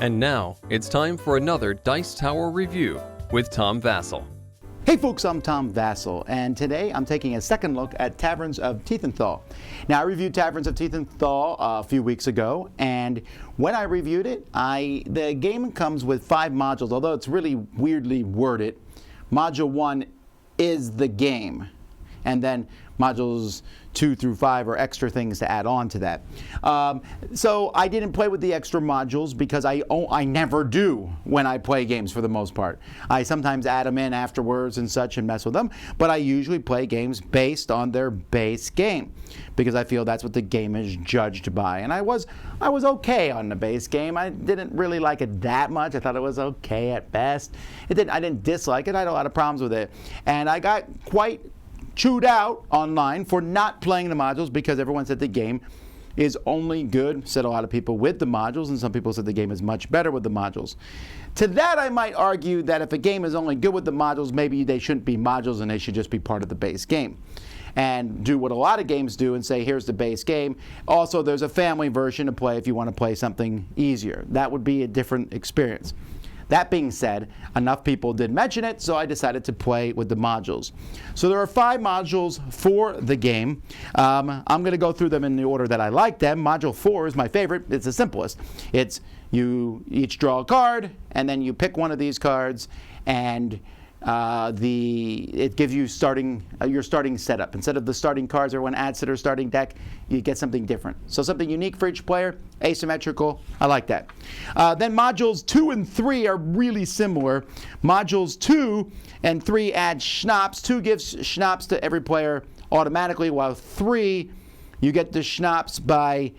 And now, it's time for another Dice Tower review with Tom Vasel. Hey folks, I'm Tom Vasel, and today I'm taking a second look at Taverns of Tiefenthal. Now, I reviewed Taverns of Tiefenthal a few weeks ago, and when I reviewed it, the game comes with 5 modules, although it's really weirdly worded. Module 1 is the game, and then modules 2 through 5 are extra things to add on to that. So I didn't play with the extra modules because I never do when I play games for the most part. I sometimes add them in afterwards and such and mess with them, but I usually play games based on their base game because I feel that's what the game is judged by. And I was okay on the base game. I didn't really like it that much. I thought it was okay at best. I didn't dislike it. I had a lot of problems with it. And I got quite chewed out online for not playing the modules because everyone said the game is only good, said a lot of people, with the modules, and some people said the game is much better with the modules. To that I might argue that if a game is only good with the modules, maybe they shouldn't be modules and they should just be part of the base game. And do what a lot of games do and say, here's the base game. Also, there's a family version to play if you want to play something easier. That would be a different experience. That being said, enough people did mention it, so I decided to play with the modules. So there are 5 modules for the game. I'm going to go through them in the order that I like them. Module 4 is my favorite. It's the simplest. It's you each draw a card, and then you pick one of these cards, and it gives you your starting setup. Instead of the starting cards everyone adds to their starting deck, you get something different. So something unique for each player, asymmetrical. I like that. Then modules 2 and 3 are really similar. Modules 2 and 3 add schnapps. 2 gives schnapps to every player automatically, while 3 you get the schnapps by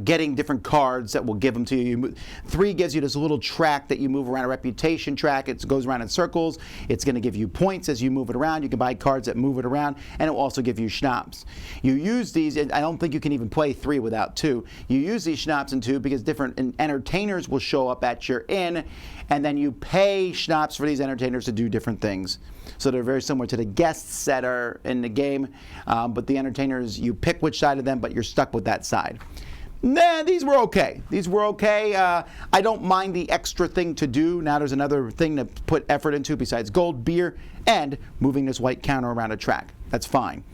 getting different cards that will give them to you. 3 gives you this little track that you move around, a reputation track. It goes around in circles. It's going to give you points as you move it around. You can buy cards that move it around, and it will also give you schnapps. You use these, and I don't think you can even play 3 without 2. You use these schnapps in 2 because different entertainers will show up at your inn, and then you pay schnapps for these entertainers to do different things. So they're very similar to the guests that are in the game, but the entertainers, you pick which side of them, but you're stuck with that side. Nah, these were okay. I don't mind the extra thing to do. Now there's another thing to put effort into besides gold, beer, and moving this white counter around a track. That's fine.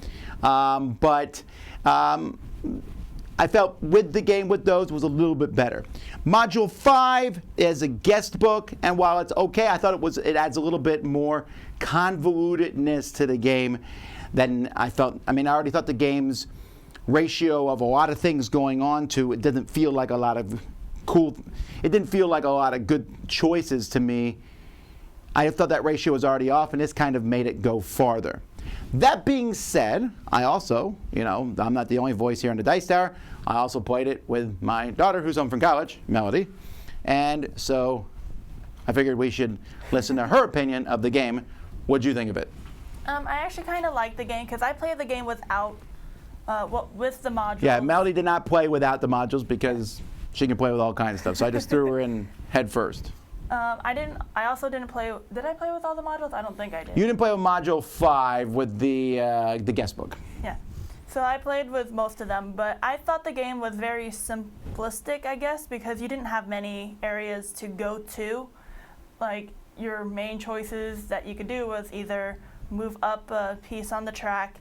But I felt with the game with those was a little bit better. Module 5 is a guest book, and while it's okay, I thought it adds a little bit more convolutedness to the game than I felt. I mean, I already thought the game's ratio of a lot of things going on to it didn't feel like a lot of good choices to me. I thought that ratio was already off, and this kind of made it go farther. That being said, I also, I'm not the only voice here in the Dice Tower. I also played it with my daughter who's home from college, Melody, and so I figured we should listen to her opinion of the game. What'd you think of it? I actually kind of like the game because I played the game without with the modules. Yeah, Melody did not play without the modules because she can play with all kinds of stuff. So I just threw her in head first. I also didn't play. Did I play with all the modules? I don't think I did. You didn't play with Module 5 with the guest book. Yeah. So I played with most of them, but I thought the game was very simplistic, I guess, because you didn't have many areas to go to. Like, your main choices that you could do was either move up a piece on the track,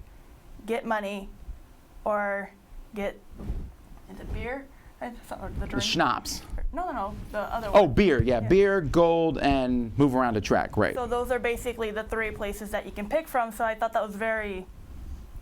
get money, or get, is it beer? The drink? Schnapps. No, the other one. Oh, beer, yeah. Beer, gold, and move around the track, right. So those are basically the 3 places that you can pick from, so I thought that was very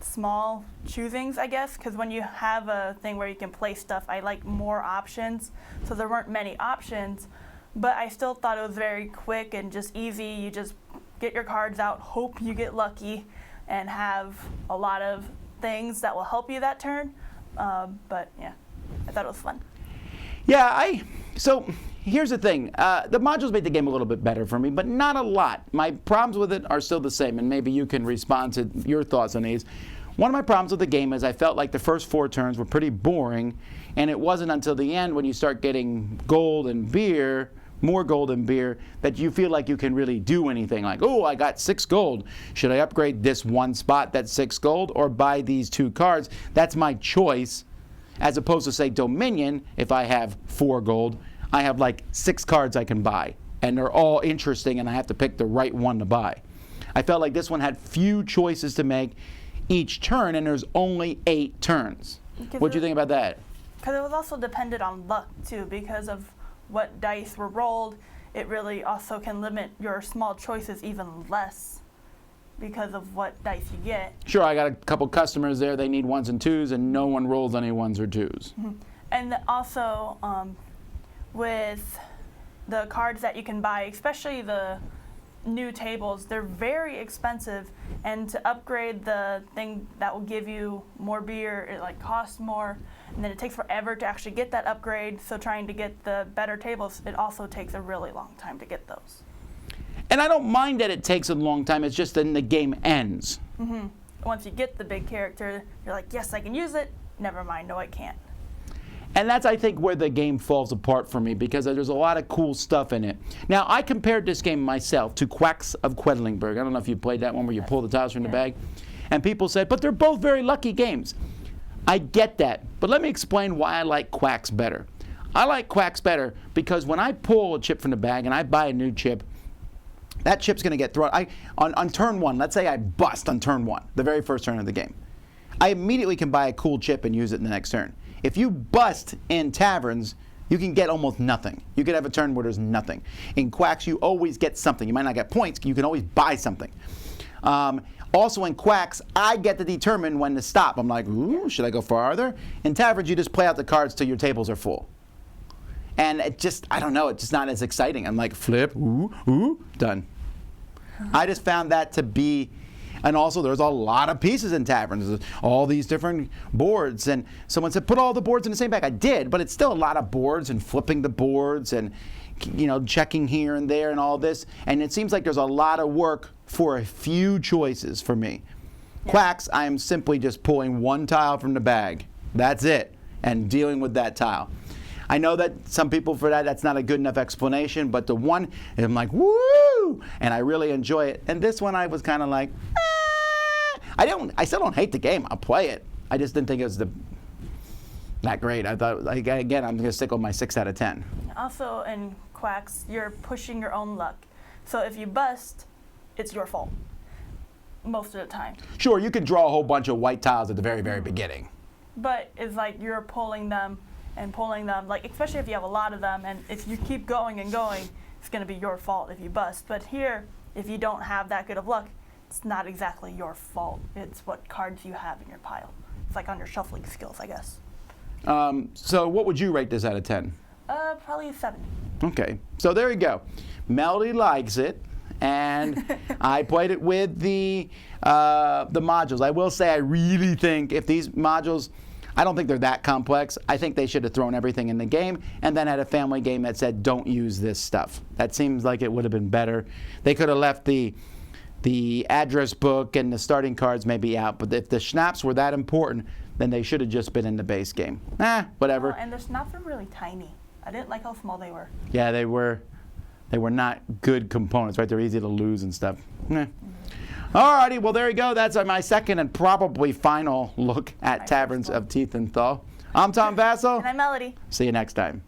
small choosings, I guess, because when you have a thing where you can play stuff, I like more options, so there weren't many options, but I still thought it was very quick and just easy. You just get your cards out, hope you get lucky, and have a lot of things that will help you that turn. But yeah, I thought it was fun. Yeah, so here's the thing. The modules made the game a little bit better for me, but not a lot. My problems with it are still the same, and maybe you can respond to your thoughts on these. One of my problems with the game is I felt like the first 4 turns were pretty boring, and it wasn't until the end when you start getting gold and beer, more gold and beer, that you feel like you can really do anything. Like, oh, I got 6 gold. Should I upgrade this one spot that's 6 gold or buy these 2 cards? That's my choice. As opposed to, say, Dominion, if I have 4 gold, I have like 6 cards I can buy. And they're all interesting, and I have to pick the right one to buy. I felt like this one had few choices to make each turn, and there's only 8 turns. What do you think about that? Because it was also dependent on luck, too, because of what dice were rolled. It really also can limit your small choices even less because of what dice you get. Sure, I got a couple customers there. They need 1s and 2s, and no one rolls any 1s or 2s. And also, with the cards that you can buy, especially the new tables, they're very expensive, and to upgrade the thing that will give you more beer, it like costs more, and then it takes forever to actually get that upgrade. So trying to get the better tables, it also takes a really long time to get those. And I don't mind that it takes a long time. It's just then the game ends. Once you get the big character, you're like, yes, I can use it. Never mind, no, I can't. And that's, I think, where the game falls apart for me, because there's a lot of cool stuff in it. Now, I compared this game myself to Quacks of Quedlinburg. I don't know if you played that one where you pull the tiles from the bag. And people said, but they're both very lucky games. I get that, but let me explain why I like Quacks better. I like Quacks better because when I pull a chip from the bag and I buy a new chip, that chip's going to get thrown. On turn 1, let's say I bust on turn 1, the very first turn of the game. I immediately can buy a cool chip and use it in the next turn. If you bust in Taverns, you can get almost nothing. You could have a turn where there's nothing. In Quacks, you always get something. You might not get points, you can always buy something. Also in Quacks, I get to determine when to stop. I'm like, ooh, should I go farther? In Taverns, you just play out the cards till your tables are full. And it just, I don't know, it's just not as exciting. I'm like, flip, ooh, done. I just found that to be, and also there's a lot of pieces in Taverns. There's all these different boards, and someone said, put all the boards in the same bag. I did, but it's still a lot of boards and flipping the boards and, you know, checking here and there and all this. And it seems like there's a lot of work for a few choices for me. Quacks, I am simply just pulling 1 tile from the bag. That's it, and dealing with that tile. I know that some people for that's not a good enough explanation, but the one, I'm like, woo! And I really enjoy it. And this one I was kind of like, I still don't hate the game. I'll play it. I just didn't think it was that great. I thought, like, again, I'm going to stick with my 6 out of 10. Also in Quacks, you're pushing your own luck. So if you bust, it's your fault most of the time. Sure, you can draw a whole bunch of white tiles at the very, very beginning. But it's like you're pulling them and pulling them, like especially if you have a lot of them, and if you keep going and going, it's going to be your fault if you bust. But here, if you don't have that good of luck, it's not exactly your fault. It's what cards you have in your pile. It's like on your shuffling skills, I guess. So what would you rate this out of 10? Probably a 7. Okay, so there you go. Melody likes it, and I played it with the modules. I will say I really think if these modules, I don't think they're that complex. I think they should have thrown everything in the game and then had a family game that said, don't use this stuff. That seems like it would have been better. They could have left the address book and the starting cards maybe out, but if the schnapps were that important, then they should have just been in the base game. Whatever. And the schnapps were really tiny. I didn't like how small they were. Yeah, they were not good components, right? They're easy to lose and stuff. Alrighty, well there you go. That's my second and probably final look at Taverns of Tiefenthal. I'm Tom Vasel. And I'm Melody. See you next time.